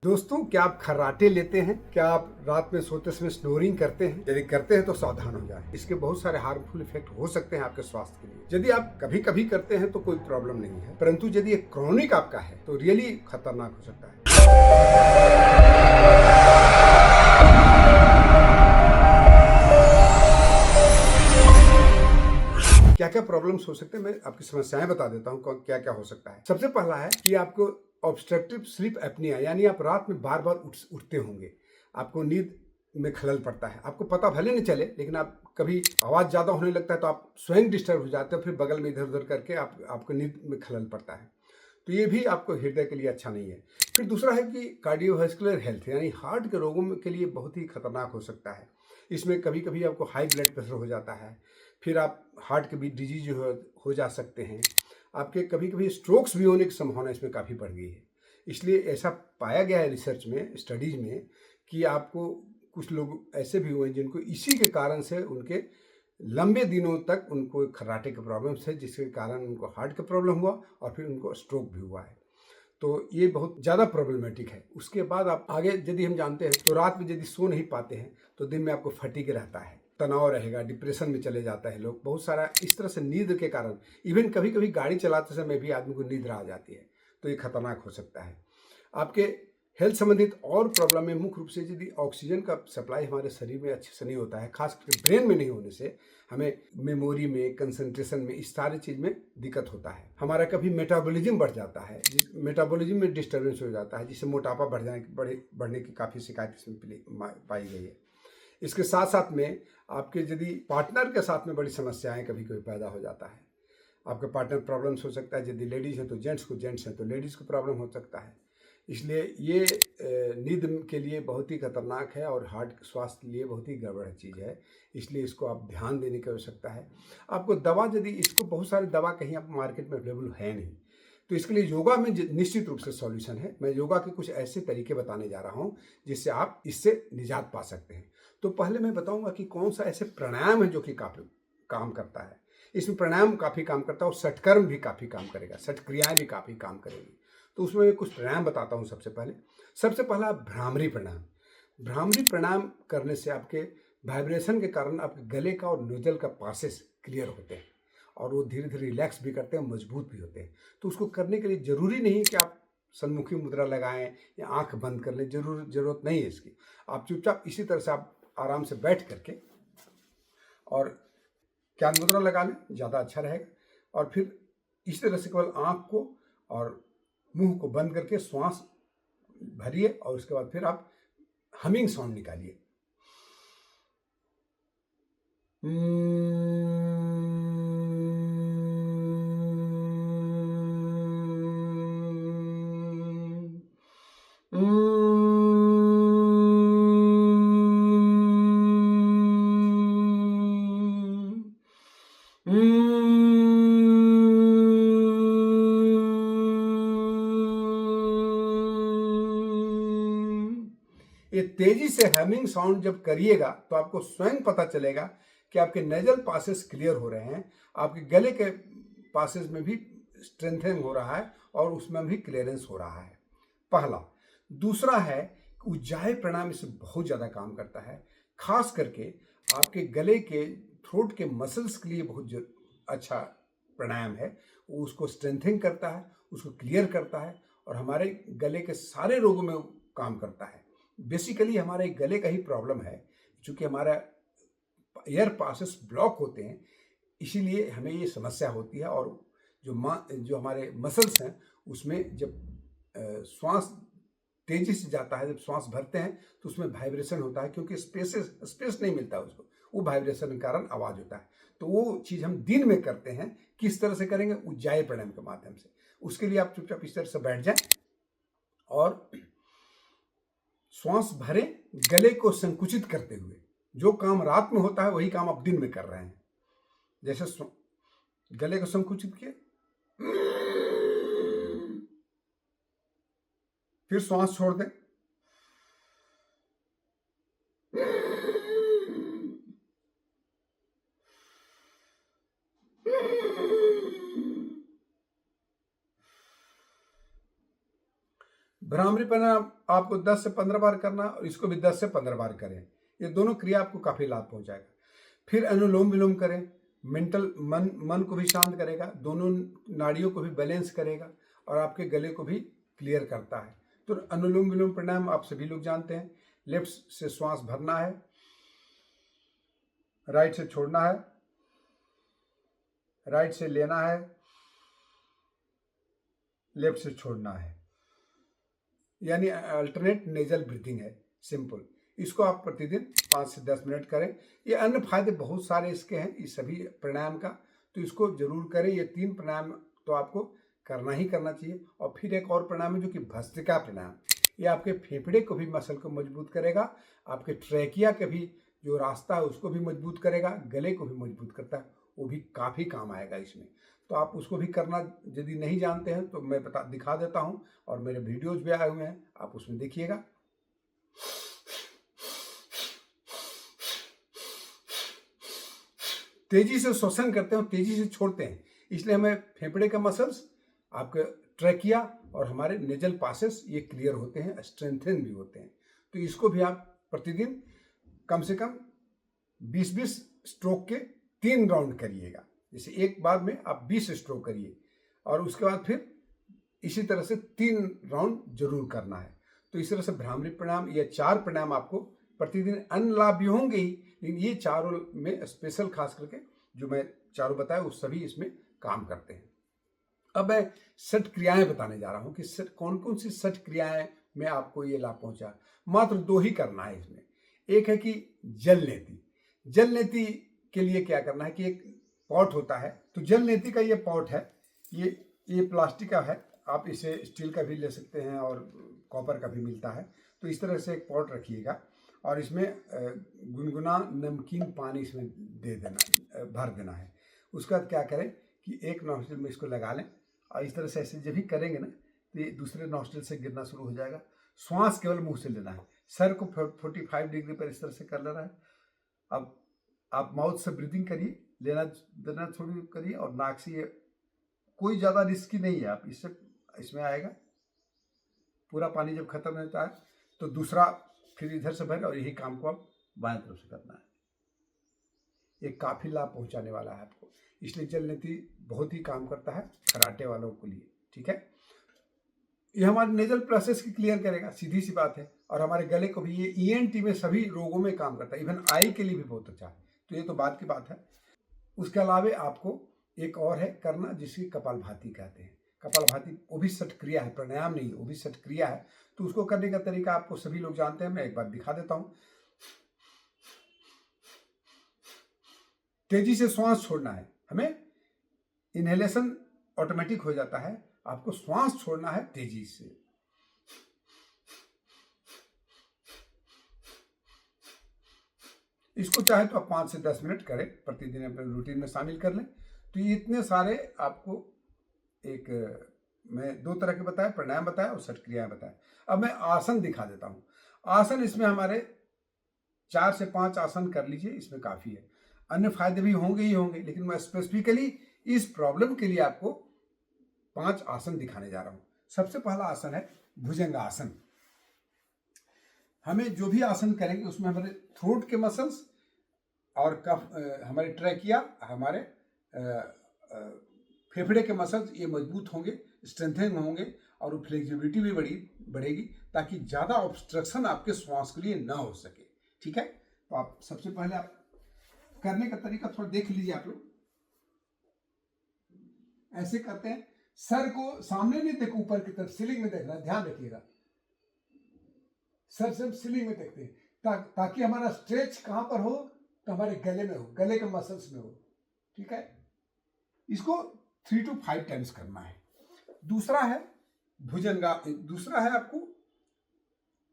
दोस्तों, क्या आप खर्राटे लेते हैं? क्या आप रात में सोते समय स्नोरिंग करते हैं? यदि करते हैं तो सावधान हो जाएं। इसके बहुत सारे हार्मफुल इफेक्ट हो सकते हैं आपके स्वास्थ्य के लिए। यदि आप कभी कभी करते हैं तो कोई प्रॉब्लम नहीं है, परंतु यदि ये क्रॉनिक आपका है तो रियली खतरनाक हो सकता है। क्या क्या प्रॉब्लम्स हो सकते हैं, मैं आपकी समस्याएं बता देता हूँ क्या क्या हो सकता है। सबसे पहला है कि आपको ऑब्स्ट्रक्टिव स्लीप एपनिया, यानी आप रात में बार बार उठते होंगे, आपको नींद में खलल पड़ता है। आपको पता भले नहीं चले, लेकिन आप कभी आवाज़ ज़्यादा होने लगता है तो आप स्वयं डिस्टर्ब हो जाते हो, फिर बगल में इधर उधर करके आपको नींद में खलल पड़ता है। तो ये भी आपको हृदय के लिए अच्छा नहीं है। फिर दूसरा है कि कार्डियोवास्कुलर हेल्थ, यानी हार्ट के रोगों के लिए बहुत ही खतरनाक हो सकता है। इसमें कभी कभी आपको हाई ब्लड प्रेशर हो जाता है, फिर आप हार्ट के भी डिजीज हो जा सकते हैं। आपके कभी कभी स्ट्रोक्स भी होने की संभावना इसमें काफ़ी बढ़ गई है। इसलिए ऐसा पाया गया है रिसर्च में, स्टडीज में, कि आपको कुछ लोग ऐसे भी हुए हैं जिनको इसी के कारण से उनके लंबे दिनों तक उनको खर्राटे के प्रॉब्लम्स है, जिसके कारण उनको हार्ट का प्रॉब्लम हुआ और फिर उनको स्ट्रोक भी हुआ है। तो ये बहुत ज़्यादा प्रॉब्लमेटिक है। उसके बाद आप आगे यदि हम जानते हैं तो रात में यदि सो नहीं पाते हैं तो दिन में आपको फटीग रहता है, तनाव रहेगा, डिप्रेशन में चले जाता है लोग, बहुत सारा इस तरह से नींद के कारण। इवन कभी कभी गाड़ी चलाते समय भी आदमी को नींद आ जाती है, तो ये खतरनाक हो सकता है। आपके हेल्थ संबंधित और प्रॉब्लम में मुख्य रूप से यदि ऑक्सीजन का सप्लाई हमारे शरीर में अच्छे से नहीं होता है, खास करके ब्रेन में नहीं होने से हमें मेमोरी में, कंसंट्रेशन में, इस सारी चीज़ में दिक्कत होता है। हमारा कभी मेटाबॉलिज्म बढ़ जाता है, मेटाबॉलिज्म में डिस्टर्बेंस हो जाता है, जिससे मोटापा बढ़ने की काफ़ी शिकायत इसमें पाई गई है। इसके साथ साथ में आपके यदि पार्टनर के साथ में बड़ी समस्याएं कभी कभी पैदा हो जाता है। आपके पार्टनर प्रॉब्लम्स हो सकता है, यदि लेडीज़ हैं तो जेंट्स को, जेंट्स हैं तो लेडीज़ को प्रॉब्लम हो सकता है। इसलिए ये नींद के लिए बहुत ही खतरनाक है और हार्ट स्वास्थ्य के लिए बहुत ही गड़बड़ चीज़ है। इसलिए इसको आप ध्यान देने की आवश्यकता है। आपको दवा, यदि इसको बहुत सारी दवा कहीं आप मार्केट में अवेलेबल है नहीं, तो इसके लिए योगा में निश्चित रूप से सॉल्यूशन है। मैं योगा के कुछ ऐसे तरीके बताने जा रहा हूँ जिससे आप इससे निजात पा सकते हैं। तो पहले मैं बताऊंगा कि कौन सा ऐसे प्राणायाम है जो कि काफ़ी काम करता है। इसमें प्राणायाम काफ़ी काम करता है और सटकर्म भी काफ़ी काम करेगा, सट क्रियाएँ भी काफ़ी काम करेगी। तो उसमें मैं कुछ प्राणायाम बताता हूँ। सबसे पहला भ्रामरी प्राणायाम। भ्रामरी प्राणायाम करने से आपके वाइब्रेशन के कारण आपके गले का और नोजल का पासेस क्लियर होते हैं और वो धीरे धीरे रिलैक्स भी करते हैं, मजबूत भी होते हैं। तो उसको करने के लिए ज़रूरी नहीं है कि आप सन्मुखी मुद्रा लगाएं या आंख बंद कर लें, ज़रूरत नहीं है इसकी। आप चुपचाप इसी तरह से आप आराम से बैठ करके और क्या मुद्रा लगा लें, ज़्यादा अच्छा रहेगा। और फिर इस तरह से केवल आँख को और मुंह को बंद करके श्वास भरिए और उसके बाद फिर आप हमिंग साउंड निकालिए। ये तेजी से हमिंग साउंड जब करिएगा तो आपको स्वयं पता चलेगा कि आपके नेजल पासेस क्लियर हो रहे हैं, आपके गले के पासेस में भी स्ट्रेंथनिंग हो रहा है और उसमें भी क्लियरेंस हो रहा है। पहला। दूसरा है उज्जाई प्राणायाम, इससे बहुत ज़्यादा काम करता है, खास करके आपके गले के थ्रोट के मसल्स के लिए बहुत अच्छा प्राणायाम है। वो उसको स्ट्रेंथनिंग करता है, उसको क्लियर करता है और हमारे गले के सारे रोगों में काम करता है। बेसिकली हमारे गले का ही प्रॉब्लम है, क्योंकि हमारा एयर पासेस ब्लॉक होते हैं, इसीलिए हमें ये समस्या होती है। और जो हमारे मसल्स हैं उसमें जब श्वास तेजी से जाता है, जब श्वास भरते हैं तो उसमें वाइब्रेशन होता है, क्योंकि स्पेस नहीं मिलता उसको, वो वाइब्रेशन के कारण आवाज़ होता है। तो वो चीज़ हम दिन में करते हैं। किस तरह से करेंगे? उज्जाई प्राणायाम के माध्यम से। उसके लिए आप चुपचाप इस तरह से बैठ जाएं और श्वास भरें, गले को संकुचित करते हुए। जो काम रात में होता है वही काम आप दिन में कर रहे हैं। जैसे गले को संकुचित किए, फिर श्वास छोड़ दें, भ्रामरी प्राणायाम आपको 10 से 15 बार करना, और इसको भी 10 से 15 बार करें। ये दोनों क्रिया आपको काफी लाभ पहुंचाएगा। फिर अनुलोम विलोम करें, मेंटल मन को भी शांत करेगा, दोनों नाड़ियों को भी बैलेंस करेगा और आपके गले को भी क्लियर करता है। तो अनुलोम विलोम प्राणायाम आप सभी लोग जानते हैं। लेफ्ट से श्वास भरना है, राइट से छोड़ना है, राइट से लेना है, लेफ्ट से छोड़ना है, यानी अल्टरनेट नेजल ब्रीथिंग है, सिंपल। इसको आप प्रतिदिन 5 से 10 मिनट करें। ये अन्य फायदे बहुत सारे इसके हैं, इस सभी प्राणायाम का, तो इसको जरूर करें। ये 3 प्राणायाम तो आपको करना ही करना चाहिए। और फिर एक और प्राणायाम है जो कि भस्त्रिका प्राणायाम। ये आपके फेफड़े को भी मसल को मजबूत करेगा, आपके ट्रैकिया के भी जो रास्ता है उसको भी मजबूत करेगा, गले को भी मजबूत करता है, वो भी काफ़ी काम आएगा इसमें। तो आप उसको भी करना यदि नहीं जानते हैं तो मैं दिखा देता हूं, और मेरे वीडियोज भी आए हुए हैं, आप उसमें देखिएगा। तेजी से श्वसन करते हैं और तेजी से छोड़ते हैं, इसलिए हमें फेफड़े का मसल्स, आपके ट्रैकिया और हमारे नेजल पासेस ये क्लियर होते हैं, स्ट्रेंथन भी होते हैं। तो इसको भी आप प्रतिदिन कम से कम 20-20 स्ट्रोक के 3 राउंड करिएगा। जैसे एक बार में आप 20 स्ट्रोक करिए और उसके बाद फिर इसी तरह से 3 राउंड जरूर करना है। तो इस तरह से भ्रामरी प्राणायाम, ये 4 प्राणायाम आपको प्रतिदिन अन्य लाभ भी होंगे ही, लेकिन ये चारों में स्पेशल खास करके जो मैं चारों बताया वो सभी इसमें काम करते हैं। अब मैं 6 क्रियाएं बताने जा रहा हूं कि कौन कौन सी 6 क्रियाएं में आपको ये लाभ पहुंचा। मात्र 2 ही करना है इसमें। एक है कि जल नेति। जल नेति के लिए क्या करना है कि एक पॉट होता है, तो जल नेति का ये पॉट है, ये प्लास्टिक का है, आप इसे स्टील का भी ले सकते हैं और कॉपर का भी मिलता है। तो इस तरह से एक पॉट रखिएगा और इसमें गुनगुना नमकीन पानी इसमें दे देना, भर देना है। उसके बाद क्या करें कि एक नॉस्ट्रिल में इसको लगा लें और इस तरह से ऐसे जब भी करेंगे ना तो ये दूसरे नॉस्ट्रिल से गिरना शुरू हो जाएगा। श्वास केवल मुंह से लेना है, सर को 45 डिग्री पर इस तरह से कर लेना है। अब आप माउथ से ब्रीदिंग करिए, लेना देना थोड़ी करिए, और नाक से। ये कोई ज़्यादा रिस्की नहीं है, आप इसमें आएगा पूरा पानी। जब खत्म होता है तो दूसरा फिर इधर से भर, और यही काम को आप बाएं तरफ से करना है। ये काफ़ी लाभ पहुंचाने वाला है आपको, इसलिए जल नेति बहुत ही काम करता है कराटे वालों के लिए। ठीक है, ये हमारे नेजल प्रोसेस की क्लियर करेगा, सीधी सी बात है। और हमारे गले को भी, ये ENT में सभी रोगों में काम करता है, इवन आई के लिए भी बहुत अच्छा है। तो ये तो बात की बात है। उसके अलावा आपको एक और है करना, जिसकी कपालभाति कहते हैं। कपालभाति वो भी 6 क्रिया है, प्राणायाम नहीं, वो भी 6 क्रिया है। तो उसको करने का तरीका आपको सभी लोग जानते हैं, मैं एक बार दिखा देता हूं। तेजी से श्वास छोड़ना है हमें, इनहेलेशन ऑटोमेटिक हो जाता है, आपको श्वास छोड़ना है तेजी से। इसको चाहे तो आप 5 से 10 मिनट करें, प्रतिदिन अपने रूटीन में शामिल कर लें। तो ये इतने सारे आपको मैं 2 तरह के बताया, प्राणायाम बताया और 6 क्रियाएं बताया। अब मैं आसन दिखा देता हूं। आसन इसमें हमारे 4 से 5 आसन कर लीजिए, इसमें काफी है। अन्य फायदे भी होंगे ही होंगे, लेकिन मैं स्पेसिफिकली इस प्रॉब्लम के लिए आपको 5 आसन दिखाने जा रहा हूं। सबसे पहला आसन है भुजंगासन। हमें जो भी आसन करेंगे उसमें हमारे थ्रोट के मसल्स और कफ, हमारे ट्रैकिया, हमारे फेफड़े के मसल्स ये मजबूत होंगे, स्ट्रेंथन होंगे, और फ्लेक्सिबिलिटी भी बढ़ेगी, ताकि ज़्यादा ऑब्स्ट्रक्शन आपके श्वास के लिए ना हो सके। ठीक है, तो आप सबसे पहले आप करने का तरीका थोड़ा देख लीजिए। आप लोग ऐसे करते हैं, सर को सामने नहीं देखो, ऊपर की तरफ सीलिंग में देखना, ध्यान रखिएगा। सर से सीलिंग में देखते हैं ताकि हमारा स्ट्रेच कहां पर हो, तो हमारे गले में हो, गले के मसल्स में हो। ठीक है, इसको 3 to 5 टाइम्स करना है। दूसरा है दूसरा है आपको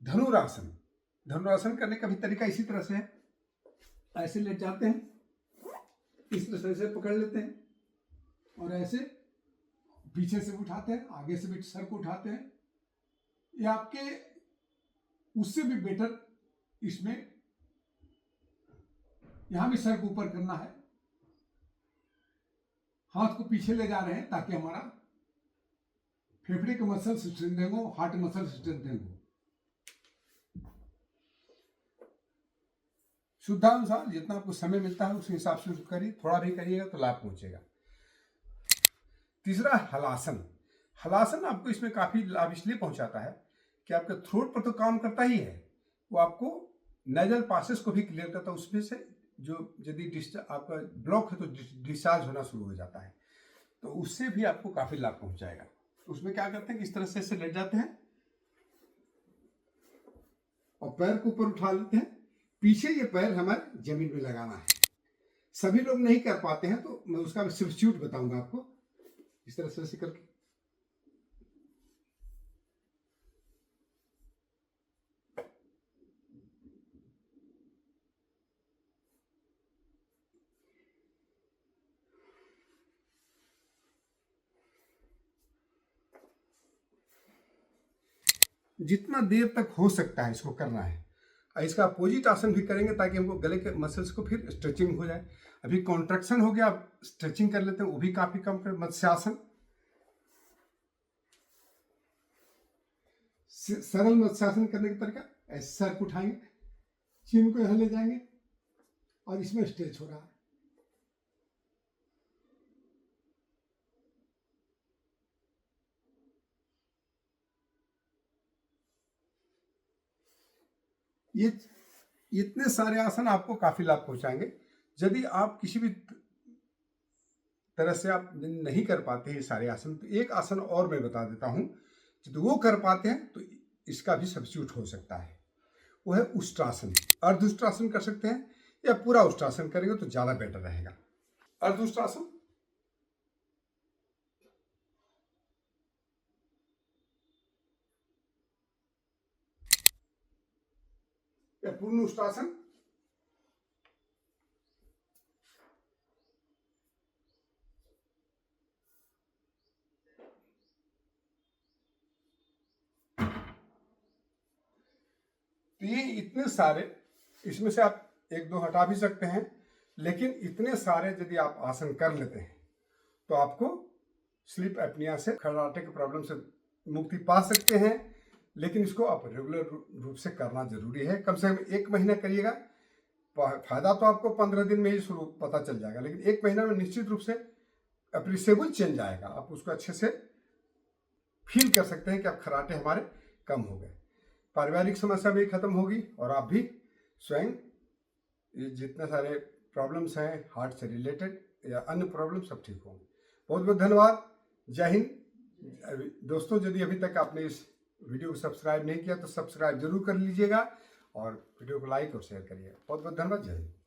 धनुरासन। धनुरासन करने का भी तरीका इसी तरह से है। ऐसे लेट जाते हैं, इस तरह से पकड़ लेते हैं और ऐसे पीछे से उठाते हैं, आगे से भी सर को उठाते हैं। ये आपके उससे भी बेटर, इसमें यहां भी सर को ऊपर करना है, हाथ को पीछे ले जा रहे हैं ताकि हमारा फेफड़े के मसल स्ट्रेंथनिंग हो, हार्ट मसल स्ट्रेंथनिंग हो। शुद्धानुसार जितना आपको समय मिलता है उस हिसाब से करिए, थोड़ा भी करिएगा तो लाभ पहुंचेगा। तीसरा हलासन। हलासन आपको इसमें काफी लाभ इसलिए पहुंचाता है कि आपके थ्रोट पर तो काम करता ही है, वो आपको नेजल पासेस को भी क्लियर करता है। उसमें से जो यदि आपका ब्लॉक है तो डिस्चार्ज होना शुरू हो जाता है, तो उससे भी आपको काफी लाभ पहुंचाएगा। उसमें क्या करते हैं कि इस तरह से ऐसे लेट जाते हैं और पैर को ऊपर उठा लेते हैं, पीछे ये पैर हमारे जमीन में लगाना है। सभी लोग नहीं कर पाते हैं तो मैं उसका सब्स्टिट्यूट बताऊंगा आपको, इस तरह से करके। जितना देर तक हो सकता है इसको करना है। इसका अपोजिट आसन भी करेंगे ताकि हमको गले के मसल्स को फिर स्ट्रेचिंग हो जाए। अभी कॉन्ट्रैक्शन हो गया, आप स्ट्रेचिंग कर लेते हैं, वो भी काफी कम कर। मत्स्यासन, सरल मत्स्यासन करने का तरीका, ऐसे सर को उठाएंगे, चिन को यहाँ ले जाएंगे और इसमें स्ट्रेच हो रहा है। ये इतने सारे आसन आपको काफी लाभ पहुंचाएंगे। यदि आप किसी भी तरह से आप नहीं कर पाते हैं सारे आसन, तो एक आसन और मैं बता देता हूं, यदि वो कर पाते हैं तो इसका भी सब्स्टिट्यूट हो सकता है। वो है उष्ट्रासन। अर्धउष्ट्रासन कर सकते हैं या पूरा उष्ट्रासन करेंगे तो ज्यादा बेटर रहेगा। अर्धउष्ट्रासन या पूर्ण उष्ट्रासन। तो ये इतने सारे, इसमें से आप एक दो हटा भी सकते हैं, लेकिन इतने सारे यदि आप आसन कर लेते हैं तो आपको स्लीप एपनिया से, खर्राटे के प्रॉब्लम से मुक्ति पा सकते हैं। लेकिन इसको आप रेगुलर रूप से करना जरूरी है। कम से कम 1 महीना करिएगा। फायदा तो आपको 15 दिन में ही शुरू पता चल जाएगा, लेकिन 1 महीना में निश्चित रूप से अप्रिसिएबल चेंज आएगा। आप उसको अच्छे से फील कर सकते हैं कि अब खर्राटे हमारे कम हो गए, पारिवारिक समस्या भी खत्म होगी और आप भी स्वयं जितने सारे प्रॉब्लम्स हैं हार्ट से रिलेटेड या अन्य प्रॉब्लम सब ठीक होंगे। बहुत बहुत धन्यवाद। जय हिंद। दोस्तों, यदि अभी तक आपने इस वीडियो को सब्सक्राइब नहीं किया तो सब्सक्राइब जरूर कर लीजिएगा और वीडियो को लाइक और शेयर करिएगा। बहुत बहुत धन्यवाद। जय हिंद।